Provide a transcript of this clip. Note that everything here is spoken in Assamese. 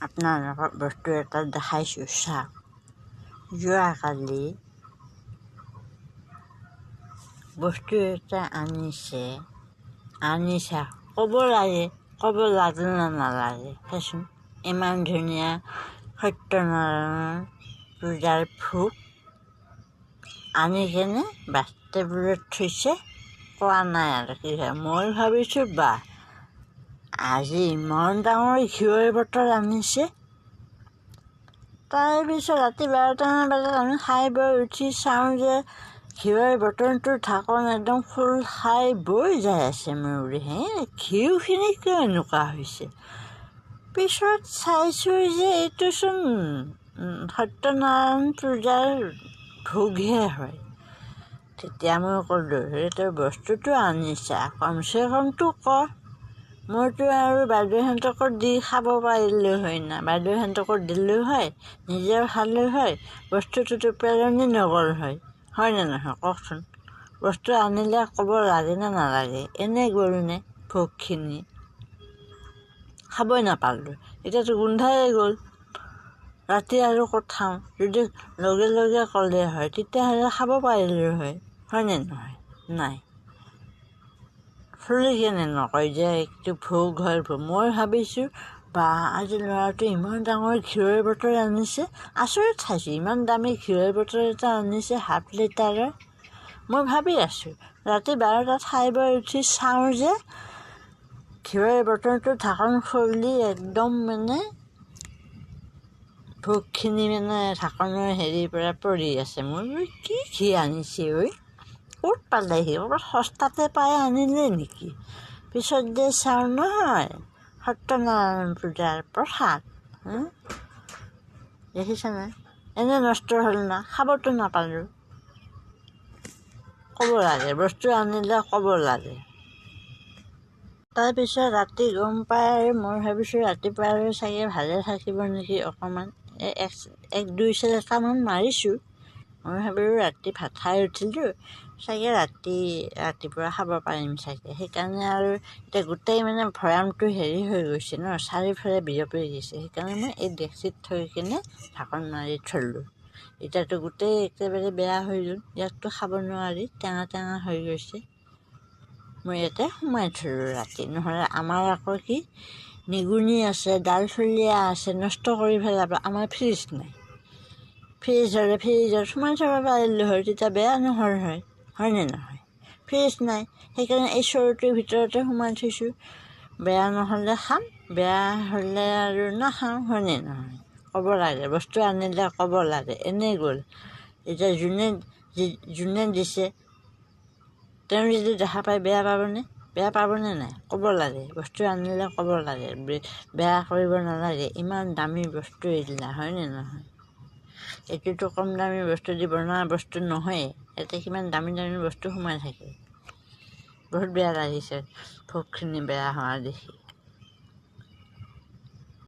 আপোনালোকক বস্তু এটা দেখাইছোঁ চাওক। যোৱাকালি বস্তু এটা আনিছে ক'ব লাগে নে নালাগে চাচোন। ইমান ধুনীয়া সত্যনাৰায়ণ পূজাৰ ভোগ আনি কেনে বাষ্টেবুলত থৈছে, কোৱা নাই আৰু কি হয়। মই ভাবিছোঁ আজি ইমান ডাঙৰ ঘিউৰ বটল আনিছে। তাৰপিছত ৰাতি 12টামান বজাত আমি খাই বৈ উঠি চাওঁ যে ঘিউৰ বটলটোৰ ঢাকন একদম খোল খাই বৈ যাই আছে। মোৰ ঘিউখিনি কিয় এনেকুৱা হৈছে? পিছত চাইছোঁ যে এইটোচোন সত্যনাৰায়ণ পূজাৰ ভোগহে হয়। তেতিয়া মই ক'লোঁ, তই বস্তুটো আনিছা, কমচে কমটো ক। মইতো আৰু বাইদেউহঁতকো দি খাব পাৰিলোঁ হয় না, বাইদেউহঁতকো দিলোঁ হয়, নিজেও খালোঁ হয়, বস্তুটোতো পেলনি নগ'ল হয়নে নহয় কওকচোন। বস্তু আনিলে ক'ব লাগে নে নালাগে? এনেই গ'লনে ভোগখিনি? খাবই নাপালোঁ, এতিয়াতো গোন্ধাই গ'ল। ৰাতি আৰু ক'ত খাওঁ? যদি লগে লগে ক'লে হয় তেতিয়াহ'লে খাব পাৰিলোঁ হয়নে নহয়? নাই, খুলি কেনে নকয় যে এইটো ভোগ হয়। মই ভাবিছোঁ আজি ল'ৰাটো ইমান ডাঙৰ ঘিউৰ বটল আনিছে। আচৰিত খাইছোঁ, ইমান দামী ঘিউৰ বটল এটা আনিছে ½ লিটাৰৰ। মই ভাবি আছোঁ, ৰাতি 12টাত খাই বৈ উঠি চাওঁ যে ঘিউৰ বটলটো ঢাকন খুলি একদম ভোগখিনি ঢাকনৰ হেৰিৰ পৰা পৰি আছে। মই কি ঘি আনিছে ঐ? ক'ত পালে সি? ক'ৰবাত সস্তাতে পাই আনিলে নেকি? পিছত যে চাওঁ নহয়, সত্যনাৰায়ণ পূজাৰ প্ৰসাদ। দেখিছেনে? এনে নষ্ট হ'ল না, খাবতো নাপালোঁ। ক'ব লাগে, বস্তু আনিলে ক'ব লাগে। তাৰপিছত ৰাতি গম পাই আৰু মই ভাবিছোঁ ৰাতিপুৱা আৰু চাগে ভালে থাকিব নেকি অকণমান। 1-2 মাৰিছোঁ। মই ভাবিলোঁ ৰাতি ভাত খাই উঠিলোঁ চাগে ৰাতিপুৱা খাব পাৰিম চাগে। সেইকাৰণে আৰু এতিয়া গোটেই ভৈয়ামটো হেৰি হৈ গৈছে ন, চাৰিওফালে বিয়পি গৈছে। সেইকাৰণে মই এই ডেক্সিত থৈ কিনে ঢাকন মাৰি থলোঁ। এতিয়াতো গোটেই একেবাৰে বেয়া হৈ গ'ল, ইয়াততো খাব নোৱাৰি, টেঙা হৈ গৈছে। মই ইয়াতে সোমাই থলোঁ ৰাতি, নহ'লে আমাৰ আকৌ কি নিগুনি আছে, ডালফলীয়া আছে, নষ্ট কৰি পেলাব। আমাৰ ফ্ৰিজ নাই। ফ্ৰিজ হ'লে ফ্ৰিজত সোমাই থ'ব পাৰিলোঁ হয়, তেতিয়া বেয়া নহ'ল হয়নে নহয়? ফ্ৰিজ নাই, সেইকাৰণে এই চৰুটোৰ ভিতৰতে সোমাই থৈছোঁ। বেয়া নহ'লে খাম, বেয়া হ'লে আৰু নাখাওঁ, হয়নে নহয়? ক'ব লাগে, বস্তু আনিলে ক'ব লাগে। এনেই গ'ল। এতিয়া যোনে দিছে তেওঁ যদি দেখা পায় বেয়া পাবনে নাই? ক'ব লাগে, বস্তু আনিলে ক'ব লাগে, বেয়া কৰিব নালাগে। ইমান দামী বস্তু এইবিলাক, হয়নে নহয়? এইটোতো কম দামী বস্তু দি বনোৱা বস্তু নহয়েই, ইয়াতে কিমান দামী বস্তু সোমাই থাকে। বহুত বেয়া লাগিছে ভোগখিনি বেয়া হোৱা দেখি।